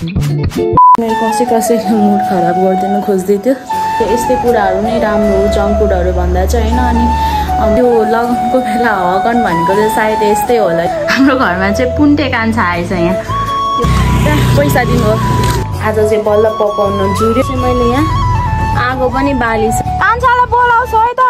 मेरो कसैले मुड खराब गरिदिनु खोज्दै थियो। यस्तै कुराहरू नै राम्रो हो जङ्क फुडहरू भन्दा चाहिँ होइन। अनि त्यो लगनको बेला हगन भनेको चाहिँ सायद यस्तै होला। हाम्रो घरमा चाहिँ पुन्टे कान्छा आएछ यहाँ पैसा दिनु हो। आज चाहिँ बल्ल पकाउन जुर्यो चाहिँ मैले यहाँ आगो पनि बालिस। कान्छालाई बोलाउँछु है त।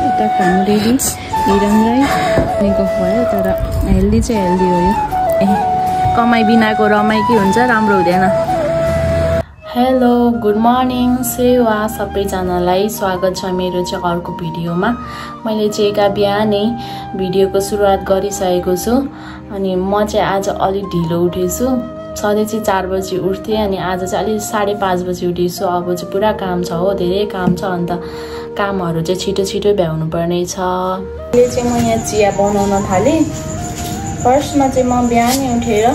यता खानु रेडी हिरङलाई अनि खुवायो तर हेल्दी चाहिँ हेल्दी हो यो। कमाइ बिनाको रमाइ के हुन्छ राम्रो हुँदैन। हेलो गुड मर्निङ सेवा सबैजनालाई स्वागत छ मेरो चाहिँ अर्को भिडियोमा। मैले चाहिँ एका बिहानै भिडियोको सुरुवात गरिसकेको छु। अनि म चाहिँ आज अलिक ढिलो उठेछु। सधैँ चाहिँ 4 बजी उठ्थेँ अनि आज चाहिँ अलिक 5:30 बजी उठेछु। अब चाहिँ पुरा काम छ हो, धेरै काम छ। अन्त कामहरू चाहिँ छिटो छिटो भ्याउनु पर्ने छ। अहिले चाहिँ म यहाँ चिया बनाउन थालेँ। फर्स्टमा चाहिँ म बिहानै उठेर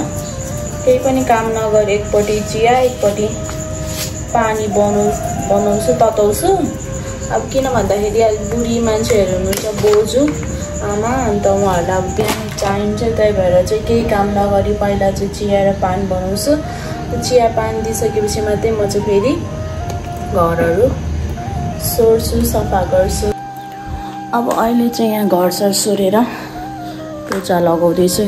केही पनि काम नगरी एकपट्टि चिया एकपट्टि पानी बनाउँछु तताउँछु। अब किन भन्दाखेरि अलिक बुढी मान्छेहरू हुनुहुन्छ बोजू आमा, अन्त उहाँहरूलाई अब बिहान चाहिन्छ। त्यही भएर चाहिँ केही काम नगरी पहिला चाहिँ चिया र पानी बनाउँछु। चिया पानी दिइसकेपछि मात्रै म चाहिँ फेरि घरहरू सोर्छु सफा गर्छु। अब अहिले चाहिँ यहाँ घर सर सोरेर पोचा लगाउँदैछु।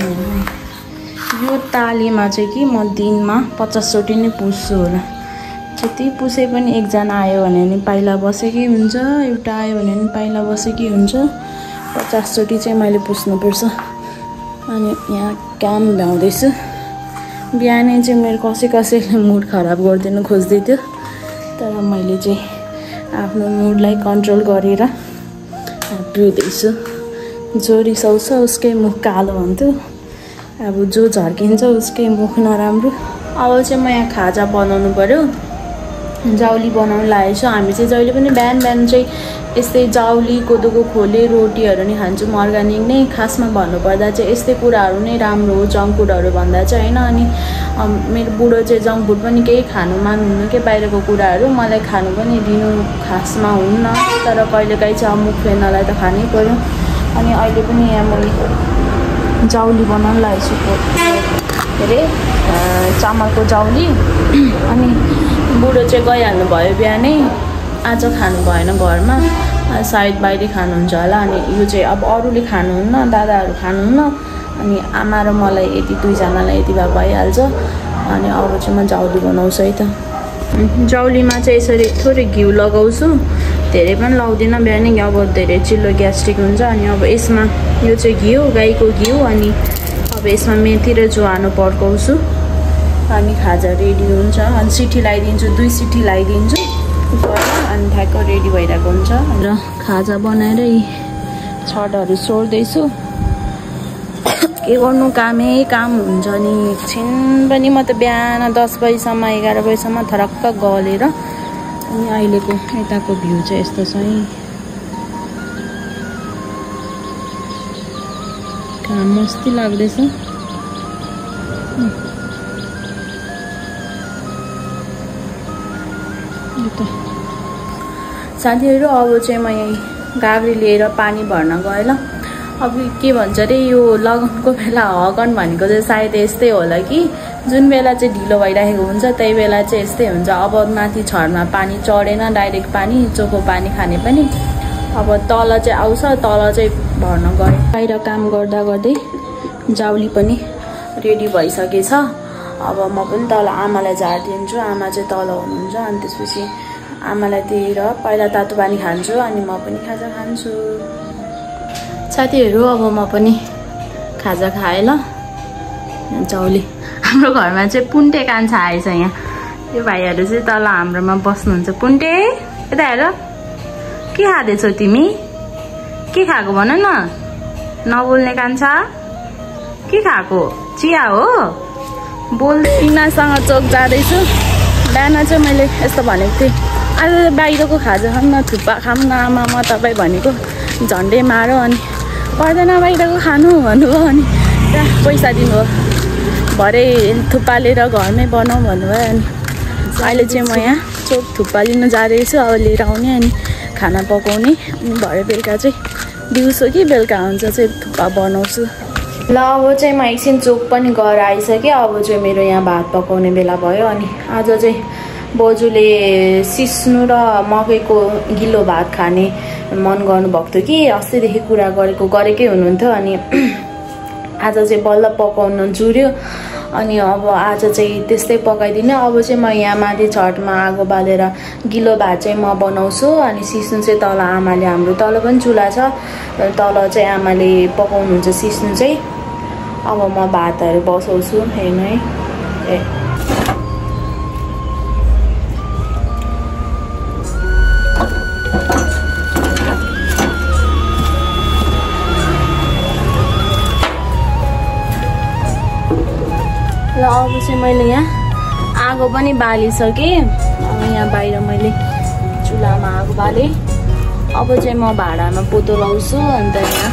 यो तालीमा चाहिँ कि म दिनमा 50 चोटि नै पुस्छु होला। जति पुसे पनि एकजना आयो भने नि पाइला बसेकै हुन्छ, एउटा आयो भने नि पाइला बसेकै हुन्छ। 50 चोटि चाहिँ मैले पुस्नुपर्छ। अनि यहाँ काम भ्याउँदैछु। बिहानै चाहिँ मेरो कसैले मुड खराब गरिदिनु खोज्दै थियो। तर मैले चाहिँ आफ्नो मुडलाई कन्ट्रोल गरेर पिउँदैछु। जो रिसाउँछ उसकै मुख कालो हुन्थ्यो, अब जो झर्किन्छ उसकै मुख नराम्रो। अब चाहिँ म यहाँ खाजा बनाउनु पर्यो। जाउली बनाउनु लागेको छु। हामी चाहिँ जहिले पनि बिहान बिहान चाहिँ यस्तै जाउली कोदोको खोले रोटीहरू नै खान्छौँ अर्ग्यानिक नै। खासमा भन्नुपर्दा चाहिँ यस्तै कुराहरू नै राम्रो हो जङ्क फुडहरू भन्दा चाहिँ होइन। अनि मेरो बुढो चाहिँ जङ्क फुड पनि केही खानु मान्नुहुन्न के बाहिरको कुराहरू। मलाई खानु पनि दिनु खासमा हुन्न, तर कहिलेकाहीँ चाहिँ मुख फेर्नलाई त खानै पर्यो। अनि अहिले पनि यहाँ मैले जाउली बनाउनु लागेको छु, के अरे चामलको जाउली। अनि बुढो चाहिँ गइहाल्नु भयो बिहानै, आज खानु भएन घरमा, सायद बाहिर खानुहुन्छ होला। अनि यो चाहिँ अब अरूले खानुहुन्न, दादाहरू खानुहुन्न। अनि आमा र मलाई यति दुईजनालाई यति भए भइहाल्छ। अनि अब चाहिँ म जाउली बनाउँछु है त। जाउलीमा चाहिँ यसरी थोरै घिउ लगाउँछु, धेरै पनि लाउँदिनँ। बिहानै अब धेरै चिल्लो ग्यास्ट्रिक हुन्छ। अनि अब यसमा यो चाहिँ घिउ, गाईको घिउ। अनि अब यसमा मेथी र ज्वानो पड्काउँछु। अनि खाजा रेडी हुन्छ। अनि सिटी लगाइदिन्छु, 2 सिटी लगाइदिन्छु अनि ठ्याक्क रेडी भइरहेको हुन्छ। र खाजा बनाएर यी छडहरू सोर्दैछु। के गर्नु कामै काम हुन्छ नि। एकछिन पनि म त बिहान 10 बजीसम्म 11 बजीसम्म थरक्क गलेर। अनि अहिलेको यताको भ्यू चाहिँ यस्तो छ है। काम मस्ती लाग्दैछ। साथीहरू अब चाहिँ म यही गाग्री लिएर पानी भर्न गएँ ल। अब के भन्छ अरे यो लगनको बेला हगन भनेको चाहिँ सायद यस्तै होला कि जुन बेला चाहिँ ढिलो भइरहेको हुन्छ त्यही बेला चाहिँ यस्तै हुन्छ। अब माथि छरमा पानी चढेन, डाइरेक्ट पानी चोखो पानी खाने पनि। अब तल चाहिँ आउँछ, तल चाहिँ भर्न गएँ। बाहिर काम गर्दा गर्दै जाउली पनि रेडी भइसकेछ। अब म पनि तल आमालाई झारिदिन्छु। आमा चाहिँ तल हुनुहुन्छ। अनि त्यसपछि आमालाई दिएर पहिला तातो पानी खान्छु अनि म पनि खाजा खान्छु। साथीहरू अब म पनि खाजा खाएँ ल। जाउली हाम्रो घरमा चाहिँ पुन्टे कान्छा आएछ यहाँ। यो भाइहरू चाहिँ तल हाम्रोमा बस्नुहुन्छ। पुन्टे यता हेर, के खाँदैछौ तिमी? के खाएको भन न? नबोल्ने कान्छा, के खाएको? चिया हो? बोल। तिनीसँग चोक जाँदैछु। बिहान चाहिँ मैले यस्तो भनेको थिएँ, आज बाहिरको खाजा खाऊँ न, थुक्पा खाऊँ न आमा, म तपाईँ भनेको झन्डै मारो। अनि पर्दैन बाहिरको खानु भन्नुभयो। अनि त्यहाँ पैसा दिनुभयो, भरे थुक्पा लिएर घरमै बनाऊ भन्नुभयो। अनि अहिले चाहिँ म यहाँ चोक थुक्पा लिन जाँदैछु। अब लिएर आउने अनि खाना पकाउने। अनि भरे बेलुका चाहिँ दिउँसो कि बेलुका हुन्छ चाहिँ थुक्पा बनाउँछु। ल अब चाहिँ म एकछिन चोक पनि गएर आइसकेँ। अब चाहिँ मेरो यहाँ भात पकाउने बेला भयो। अनि आज चाहिँ बोजूले सिस्नु र मकैको गिलो भात खाने मन गर्नुभएको थियो कि अस्तिदेखि कुरा गरेकै हुनुहुन्थ्यो। अनि आज चाहिँ बल्ल पकाउन जुर्यो। अनि अब आज चाहिँ त्यस्तै पकाइदिने। अब चाहिँ म यहाँ माथि छतमा आगो बालेर गिलो भात चाहिँ म बनाउँछु। अनि सिस्नु चाहिँ तल आमाले, हाम्रो तल पनि चुल्हा छ, तल चाहिँ आमाले पकाउनुहुन्छ सिस्नु चाहिँ। अब म भातहरू बसाउँछु हेर्नु है। ल अब चाहिँ मैले यहाँ आगो पनि बालिसकेँ। अब यहाँ बाहिर मैले चुल्हामा आगो बालेँ। अब चाहिँ म भाँडामा पोतो लाउँछु। अन्त यहाँ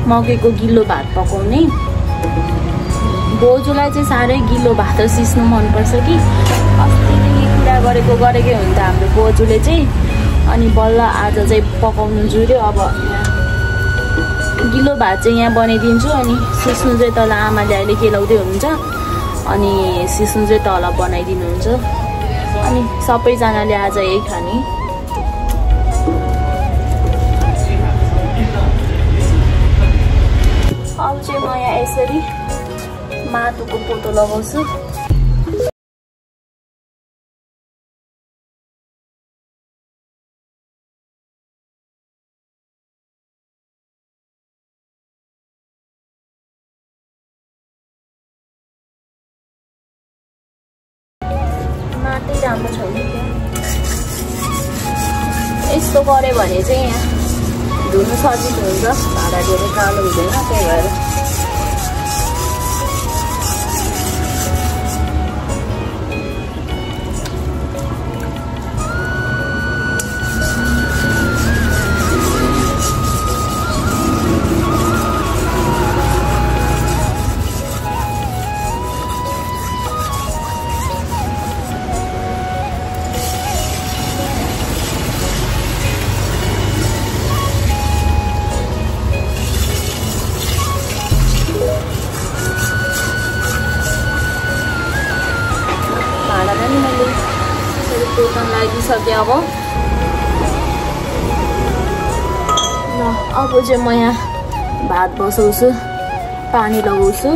मकैको गिलो भात पकाउने। बोजूलाई चाहिँ साह्रै गिलो भात र सिस्नु मनपर्छ कि अस्तिदेखि कुरा गरेकै हुन्छ हाम्रो बोजूले चाहिँ। अनि बल्ल आज चाहिँ पकाउनु जुर्यो। अब यहाँ गिलो भात चाहिँ यहाँ बनाइदिन्छु। अनि सिस्नु चाहिँ तल आमाले अहिले खेलाउँदै हुनुहुन्छ। अनि सिस्नु चाहिँ तल बनाइदिनुहुन्छ। अनि सबैजनाले आज यही खाने। अब चाहिँ म यहाँ यसरी माटोको पोतो लगाउँछु। माटै राम्रो छैन त्यहाँ। यस्तो गऱ्यो भने चाहिँ यहाँ धुनु सजिलो हुन्छ, भाँडा धेरै कालो हुँदैन। त्यही भएर पोतन लागिसकेँ। अब चाहिँ म यहाँ भात बसाउँछु, पानी लगाउँछु।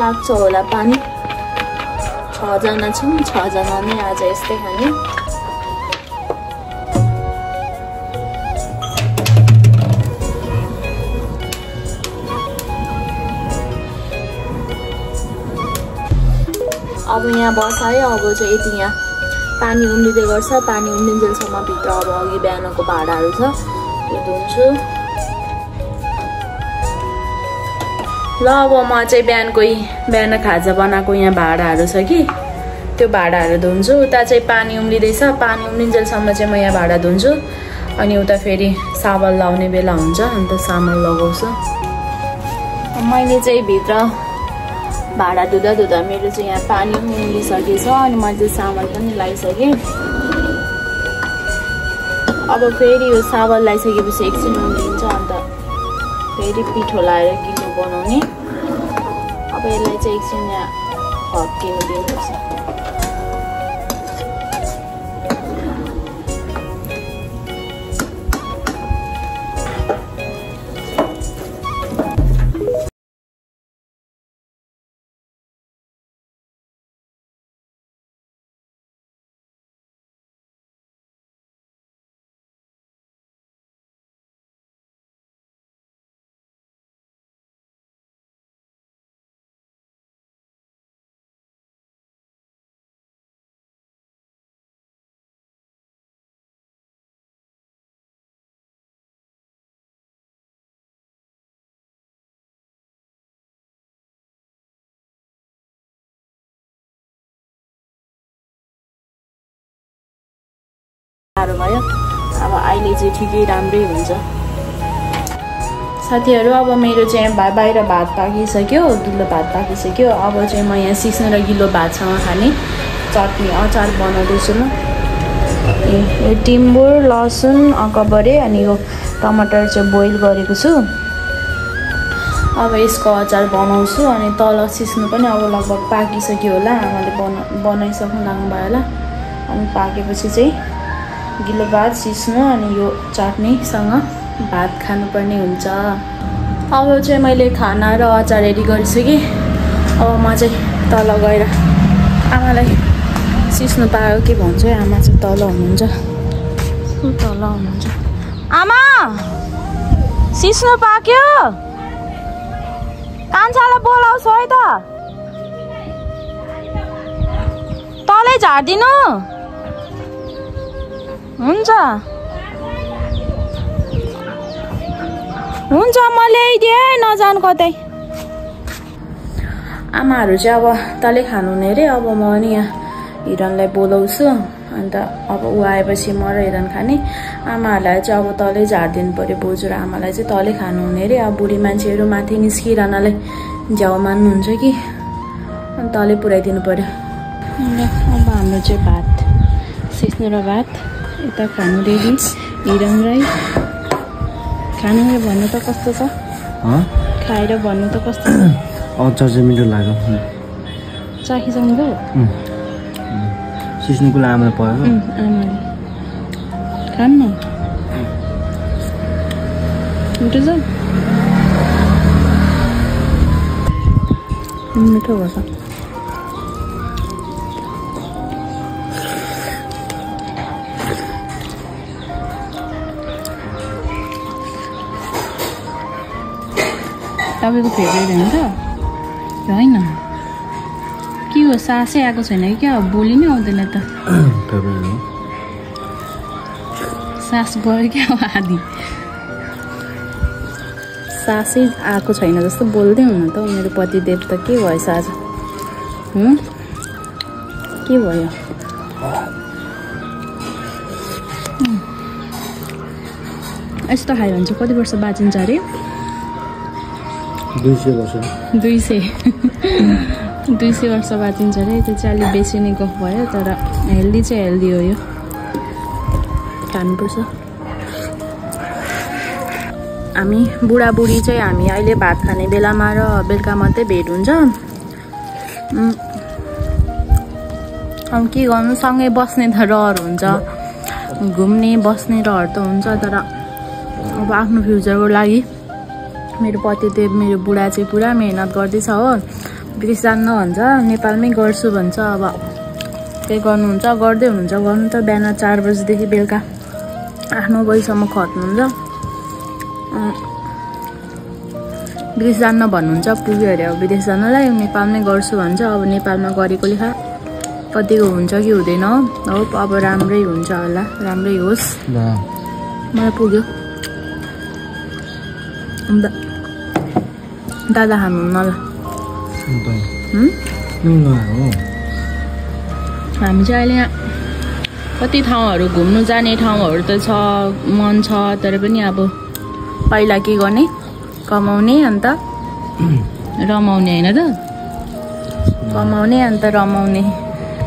लाग्छ होला पानी। 6 जना छौँ, 6 जना नै आज यस्तै खाने। अब यहाँ बसायो। अब चाहिँ यति यहाँ पानी उम्लिँदै गर्छ। पानी उम्लिन्जेलसम्म भित्र अब अघि बिहानको भाँडाहरू छ त्यो धुन्छु। ल अब म चाहिँ बिहान खाजा बनाएको यहाँ भाँडाहरू छ कि त्यो भाँडाहरू धुन्छु। उता चाहिँ पानी उम्लिँदैछ। पानी उम्लिन्जेलसम्म चाहिँ म यहाँ भाँडा धुन्छु। अनि उता फेरि साबल लाउने बेला हुन्छ, अन्त साबल लगाउँछु। मैले चाहिँ भित्र भाँडा धुँदा मेरो चाहिँ यहाँ पानी उम्लिसकेछ। अनि मैले साबल पनि लगाइसकेँ। अब फेरि यो साबल लगाइसकेपछि एकछिन उम्लिन्छ, अन्त फेरि पिठो लाएर गिलो बनाउने। अब यसलाई चाहिँ एकछिन यहाँ हप्किनु दिनुपर्छ। गाह्रो भयो। अब अहिले चाहिँ ठिकै राम्रै हुन्छ। साथीहरू अब मेरो चाहिँ बाहिर भात पाकिसक्यो, दुलो भात पाकिसक्यो। अब चाहिँ म यहाँ सिस्नो र गिलो भातसँग खाने चटनी अचार बनाउँदैछु म। यो टिम्बुर, लसुन, अकबरे अनि यो टमाटर चाहिँ बोइल गरेको छु। अब यसको अचार बनाउँछु। अनि तल सिस्नो पनि अब लगभग पाकिसक्यो होला, आमाले बनाइसक्नु लाग्नुभयो होला। अनि पाकेपछि चाहिँ गिलो भात, सिस्नो अनि यो चटनीसँग भात खानुपर्ने हुन्छ। अब चाहिँ मैले खाना र अचार रेडी गरिसकेँ। अब म चाहिँ तल गएर आमालाई सिस्नो पायो के भन्छु है। आमा चाहिँ तल हुनुहुन्छ, तल हुनुहुन्छ। आमा सिस्नो पाक्यो, कान्छालाई बोलाउँछु है त, तलै झारिदिनु हुन्छ। हुन्छ म ल्याइदिएँ है, नजानु कतै। आमाहरू चाहिँ अब तलै खानु हुने अरे। अब म नि यहाँ हिरनलाई बोलाउँछु। अन्त अब ऊ आएपछि म र हिरन खाने। आमाहरूलाई चाहिँ अब तलै झारिदिनु पऱ्यो। बोजू र आमालाई चाहिँ तलै खानु हुने अरे। अब बुढी मान्छेहरू माथि निस्किरहनलाई झ्याउ मान्नुहुन्छ कि, अनि तलै पुऱ्याइदिनु पऱ्यो। अब हाम्रो चाहिँ भात, सिस्नो र भात यता खानु रेडी। हिरन राई खानु भन्नु त कस्तो छ, खाएर भन्नु त कस्तो छ। अचार चाहिँ मिठो लाग्यो। चाखिसक्नु भयो? सिस्नुको आमाले परेको आमाले खानु न, मिठो छ, मिठो भएछ। तपाईँको फेभरेट होइन त? होइन के हो, सासै आएको छैन कि क्या? बोली नै आउँदैन त। सास गयो क्या आधी, सासै आएको छैन जस्तो बोल्दै हुनु त। मेरो पतिदेव त के भएछ आज? के भयो? यस्तो खायो भने चाहिँ कति वर्ष बाँचिन्छ अरे? 200 वर्ष। 200 वर्ष बाँचिन्छ अरे। त्यो चाहिँ अलिक बेसी नै गफ भयो, तर हेल्दी चाहिँ हेल्दी हो। यो खानुपर्छ। हामी बुढाबुढी चाहिँ हामी अहिले भात खाने बेलामा र बेलुका मात्रै भेट हुन्छ। अब के गर्नु, सँगै बस्ने त रहर हुन्छ, घुम्ने बस्ने रहर त हुन्छ। तर अब आफ्नो फ्युचरको लागि मेरो पतिदेव, मेरो बुढा चाहिँ पुरा मेहनत गर्दैछ हो। विदेश जान्न भन्छ, नेपालमै गर्छु भन्छ। अब केही गर्नुहुन्छ, गर्दै हुनुहुन्छ। गर्नु त बिहान 4 बजीदेखि बेलुका 8-9 बजीसम्म खट्नुहुन्छ। विदेश जान्न भन्नुहुन्छ, पुग्यो अरे अब विदेश जानलाई। नेपालमै गर्छु भन्छ। अब नेपालमा गरेको लेखा कतिको हुन्छ कि हुँदैन हो। अब राम्रै हुन्छ होला, राम्रै होस्। मलाई पुग्यो। अन्त दादा खानुहुन्न ल? हामी चाहिँ अहिले यहाँ कति ठाउँहरू घुम्नु जाने ठाउँहरू त छ, मन छ। तर पनि अब पहिला के गर्ने, कमाउने अन्त रमाउने होइन त? कमाउने अन्त रमाउने।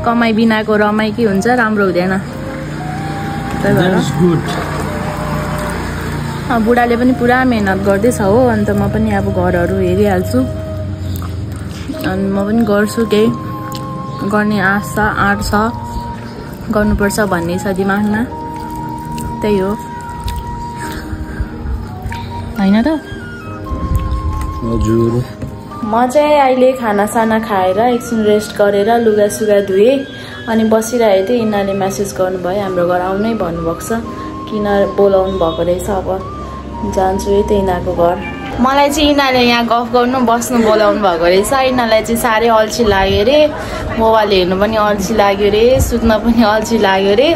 कमाइ बिनाको रमाइ के हुन्छ, राम्रो हुँदैन। त्यही भएर बुढाले पनि पुरा मेहनत गर्दैछ हो। अन्त म पनि अब घरहरू हेरिहाल्छु। अनि म पनि गर्छु, केही गर्ने आशा आँट छ, गर्नुपर्छ भन्ने छ दिमागमा। त्यही हो होइन त? हजुर। म चाहिँ अहिले खानासाना खाएर एकछिन रेस्ट गरेर लुगासुगा धुएँ अनि बसिरहेको थिएँ। यिनीहरूले मेसेज गर्नुभयो, हाम्रो घर आउनै भन्नुभएको छ, किन बोलाउनु भएको रहेछ। अब जान्छु है त यिनीहरूको घर। मलाई चाहिँ यिनीहरूले यहाँ गफ गर्नु बस्नु बोलाउनु भएको रहेछ। यिनीहरूलाई चाहिँ साह्रै अल्छी लाग्यो अरे, मोबाइल हेर्नु पनि अल्छी लाग्यो अरे, सुत्न पनि अल्छी लाग्यो अरे।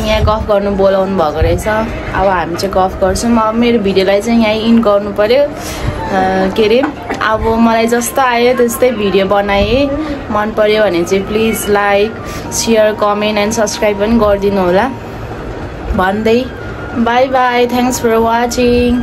यहाँ गफ गर्नु बोलाउनु भएको रहेछ। अब हामी चाहिँ गफ गर्छौँ। अब मेरो भिडियोलाई चाहिँ यहाँ इन गर्नु पऱ्यो। के अरे, अब मलाई जस्तो आयो त्यस्तै भिडियो बनाएँ। मन पऱ्यो भने चाहिँ please like, share, comment and subscribe पनि गरिदिनु होला। भन्दै bye bye, thanks for watching.